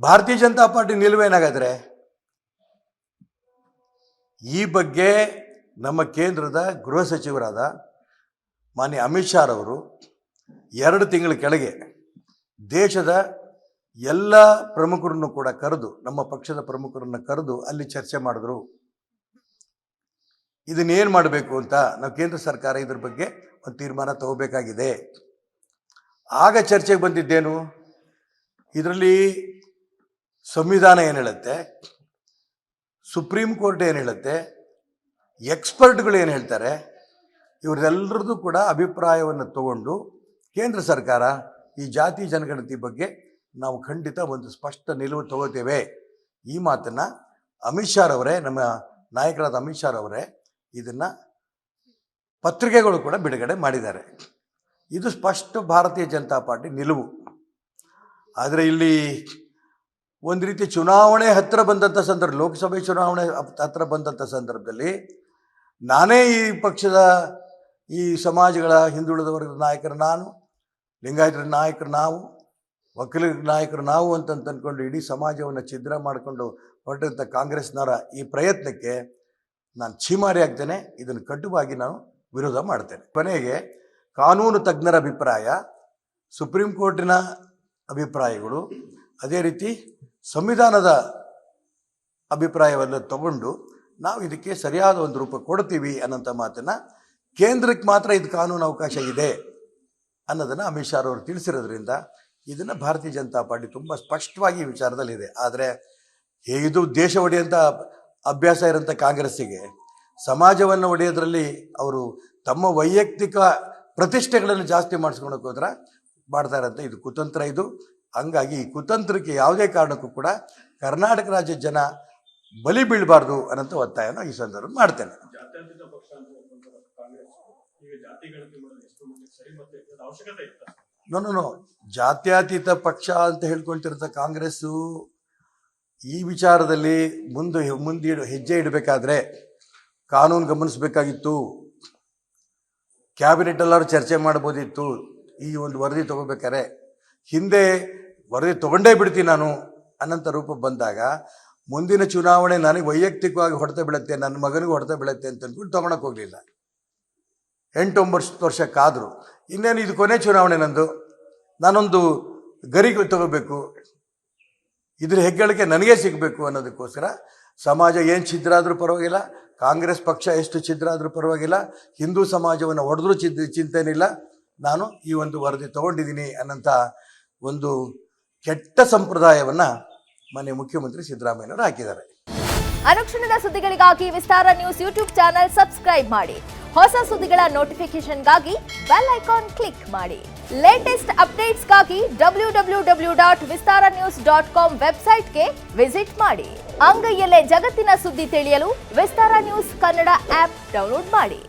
ಭಾರತೀಯ ಜನತಾ ಪಾರ್ಟಿ ನಿಲುವೇನಾಗಾದ್ರೆ ಈ ಬಗ್ಗೆ ನಮ್ಮ ಕೇಂದ್ರದ ಗೃಹ ಸಚಿವರಾದ ಮಾನ್ಯ ಅಮಿತ್ ಶಾ ಅವರು 2 ತಿಂಗಳ ಕೆಳಗೆ ದೇಶದ ಎಲ್ಲ ಪ್ರಮುಖರನ್ನು ಕೂಡ ಕರೆದು, ನಮ್ಮ ಪಕ್ಷದ ಪ್ರಮುಖರನ್ನು ಕರೆದು ಅಲ್ಲಿ ಚರ್ಚೆ ಮಾಡಿದ್ರು. ಇದನ್ನೇನು ಮಾಡಬೇಕು ಅಂತ ನಾವು ಕೇಂದ್ರ ಸರ್ಕಾರ ಇದ್ರ ಬಗ್ಗೆ ಒಂದು ತೀರ್ಮಾನ ತಗೋಬೇಕಾಗಿದೆ. ಆಗ ಚರ್ಚೆಗೆ ಬಂದಿದ್ದೇನು, ಇದರಲ್ಲಿ ಸಂವಿಧಾನ ಏನು ಹೇಳುತ್ತೆ, ಸುಪ್ರೀಂ ಕೋರ್ಟ್ ಏನು ಹೇಳುತ್ತೆ, ಎಕ್ಸ್ಪರ್ಟ್ಗಳು ಏನು ಹೇಳ್ತಾರೆ, ಇವರೆಲ್ಲರದ್ದು ಕೂಡ ಅಭಿಪ್ರಾಯವನ್ನು ತಗೊಂಡು ಕೇಂದ್ರ ಸರ್ಕಾರ ಈ ಜಾತಿ ಜನಗಣತಿ ಬಗ್ಗೆ ನಾವು ಖಂಡಿತ ಒಂದು ಸ್ಪಷ್ಟ ನಿಲುವು ತಗೋತೇವೆ. ಈ ಮಾತನ್ನು ಅಮಿತ್ ಶಾ ಅವರೇ, ನಮ್ಮ ನಾಯಕರಾದ ಅಮಿತ್ ಶಾ ಅವರೇ ಇದನ್ನು ಪತ್ರಿಕೆಗಳು ಕೂಡ ಬಿಡುಗಡೆ ಮಾಡಿದ್ದಾರೆ. ಇದು ಸ್ಪಷ್ಟ ಭಾರತೀಯ ಜನತಾ ಪಾರ್ಟಿ ನಿಲುವು. ಆದರೆ ಇಲ್ಲಿ ಒಂದು ರೀತಿ ಚುನಾವಣೆ ಹತ್ತಿರ ಬಂದಂಥ ಸಂದರ್ಭ, ಲೋಕಸಭೆ ಚುನಾವಣೆ ಹತ್ತಿರ ಬಂದಂಥ ಸಂದರ್ಭದಲ್ಲಿ ನಾನೇ ಈ ಪಕ್ಷದ ಈ ಸಮಾಜಗಳ ಹಿಂದುಳಿದ ವರ್ಗದ ನಾಯಕರು ನಾನು, ಲಿಂಗಾಯತರ ನಾಯಕರು ನಾವು, ವಕೀಲರ ನಾಯಕರು ನಾವು ಅಂತ ಅಂದ್ಕೊಂಡು ಇಡೀ ಸಮಾಜವನ್ನು ಛಿದ್ರ ಮಾಡಿಕೊಂಡು ಹೊರಟಂಥ ಕಾಂಗ್ರೆಸ್ನವರ ಈ ಪ್ರಯತ್ನಕ್ಕೆ ನಾನು ಛೀಮಾರಿ ಆಗ್ತೇನೆ. ಇದನ್ನು ಕಟ್ಟುವಾಗಿ ನಾನು ವಿರೋಧ ಮಾಡ್ತೇನೆ. ಕೊನೆಗೆ ಕಾನೂನು ತಜ್ಞರ ಅಭಿಪ್ರಾಯ, ಸುಪ್ರೀಂ ಕೋರ್ಟಿನ ಅಭಿಪ್ರಾಯಗಳು, ಅದೇ ರೀತಿ ಸಂವಿಧಾನದ ಅಭಿಪ್ರಾಯವನ್ನು ತಗೊಂಡು ನಾವು ಇದಕ್ಕೆ ಸರಿಯಾದ ಒಂದು ರೂಪ ಕೊಡ್ತೀವಿ ಅನ್ನೋಂಥ ಮಾತನ್ನು, ಕೇಂದ್ರಕ್ಕೆ ಮಾತ್ರ ಇದು ಕಾನೂನು ಅವಕಾಶ ಇದೆ ಅನ್ನೋದನ್ನು ಅಮಿತ್ ಶಾ ಅವರು ತಿಳಿಸಿರೋದ್ರಿಂದ ಇದನ್ನು ಭಾರತೀಯ ಜನತಾ ಪಾರ್ಟಿ ತುಂಬ ಸ್ಪಷ್ಟವಾಗಿ ಈ ವಿಚಾರದಲ್ಲಿದೆ. ಆದರೆ ಇದು ದೇಶ ಒಡೆಯುವಂಥ ಅಭ್ಯಾಸ ಇರೋಂಥ ಕಾಂಗ್ರೆಸ್ಸಿಗೆ ಸಮಾಜವನ್ನು ಒಡೆಯೋದ್ರಲ್ಲಿ ಅವರು ತಮ್ಮ ವೈಯಕ್ತಿಕ ಪ್ರತಿಷ್ಠೆಗಳನ್ನು ಜಾಸ್ತಿ ಮಾಡಿಸ್ಕೊಳಕ್ಕೆ ಹೋದ್ರೆ ಮಾಡ್ತಾ ಇರೋಂಥ ಇದು ಕುತಂತ್ರ. ಇದು ಹಂಗಾಗಿ ಈ ಕುತಂತ್ರಕ್ಕೆ ಯಾವುದೇ ಕಾರಣಕ್ಕೂ ಕೂಡ ಕರ್ನಾಟಕ ರಾಜ್ಯದ ಜನ ಬಲಿ ಬೀಳಬಾರ್ದು ಅನ್ನೋಂಥ ಒತ್ತಾಯನ ಈ ಸಂದರ್ಭ ಮಾಡ್ತೇನೆ. ನೋ ಜಾತ್ಯತೀತ ಪಕ್ಷ ಅಂತ ಹೇಳ್ಕೊಳ್ತಿರ್ತ ಕಾಂಗ್ರೆಸ್ಸು ಈ ವಿಚಾರದಲ್ಲಿ ಮುಂದೆ ಹೆಜ್ಜೆ ಇಡಬೇಕಾದ್ರೆ ಕಾನೂನು ಗಮನಿಸಬೇಕಾಗಿತ್ತು. ಕ್ಯಾಬಿನೆಟ್ ಎಲ್ಲರೂ ಚರ್ಚೆ ಮಾಡ್ಬೋದಿತ್ತು. ಈ ಒಂದು ವರದಿ ತಗೋಬೇಕಾರೆ ಹಿಂದೆ ವರದಿ ತಗೊಂಡೇ ಬಿಡ್ತೀನಿ ನಾನು ಅನ್ನೋಂಥ ರೂಪ ಬಂದಾಗ ಮುಂದಿನ ಚುನಾವಣೆ ನನಗೆ ವೈಯಕ್ತಿಕವಾಗಿ ಹೊಡೆತ ಬೀಳುತ್ತೆ, ನನ್ನ ಮಗನಿಗೆ ಹೊಡೆತ ಬೀಳುತ್ತೆ ಅಂತ ಅಂದ್ಬಿಟ್ಟು ತೊಗೊಳಕ್ಕೆ ಹೋಗಲಿಲ್ಲ. 8-9 ವರ್ಷಕ್ಕಾದರೂ ಇನ್ನೇನು ಇದು ಕೊನೆ ಚುನಾವಣೆ ನಂದು, ನಾನೊಂದು ಗರಿಗೆ ತಗೋಬೇಕು, ಇದ್ರ ಹೆಗ್ಗಳಿಕೆ ನನಗೇ ಸಿಗಬೇಕು ಅನ್ನೋದಕ್ಕೋಸ್ಕರ ಸಮಾಜ ಏನು ಛಿದ್ರ ಆದರೂ ಪರವಾಗಿಲ್ಲ, ಕಾಂಗ್ರೆಸ್ ಪಕ್ಷ ಎಷ್ಟು ಛಿದ್ರ ಆದರೂ ಪರವಾಗಿಲ್ಲ, ಹಿಂದೂ ಸಮಾಜವನ್ನು ಹೊಡೆದ್ರೂ ಚಿಂತೆನಿಲ್ಲ, ನಾನು ಈ ಒಂದು ವರದಿ ತಗೊಂಡಿದ್ದೀನಿ ಅನ್ನೋಂಥ ಒಂದು ಕೆಟ್ಟ ಸಂಪ್ರದಾಯವನ್ನು ಮಾನ್ಯ ಮುಖ್ಯಮಂತ್ರಿ ಸಿದ್ದರಾಮಯ್ಯನವರು ಹಾಕಿದ್ದಾರೆ. ಅನುಕ್ಷಣದ ಸುದ್ದಿಗಳಿಗಾಗಿ ವಿಸ್ತಾರ ನ್ಯೂಸ್ ಯೂಟ್ಯೂಬ್ ಚಾನೆಲ್ ಸಬ್ಸ್ಕ್ರೈಬ್ ಮಾಡಿ. ಹೊಸ ಸುದ್ದಿಗಳ ನೋಟಿಫಿಕೇಶನ್ಗಾಗಿ ಬೆಲ್ ಐಕಾನ್ ಕ್ಲಿಕ್ ಮಾಡಿ. ಲೇಟೆಸ್ಟ್ ಅಪ್ಡೇಟ್ಸ್ಗಾಗಿ www.vistaranews.com ವೆಬ್ಸೈಟ್ಗೆ ವಿಸಿಟ್ ಮಾಡಿ. ಅಂಗೈಯಲ್ಲೇ ಜಗತ್ತಿನ ಸುದ್ದಿ ತಿಳಿಯಲು ವಿಸ್ತಾರ ನ್ಯೂಸ್ ಕನ್ನಡ ಆಪ್ ಡೌನ್ಲೋಡ್ ಮಾಡಿ.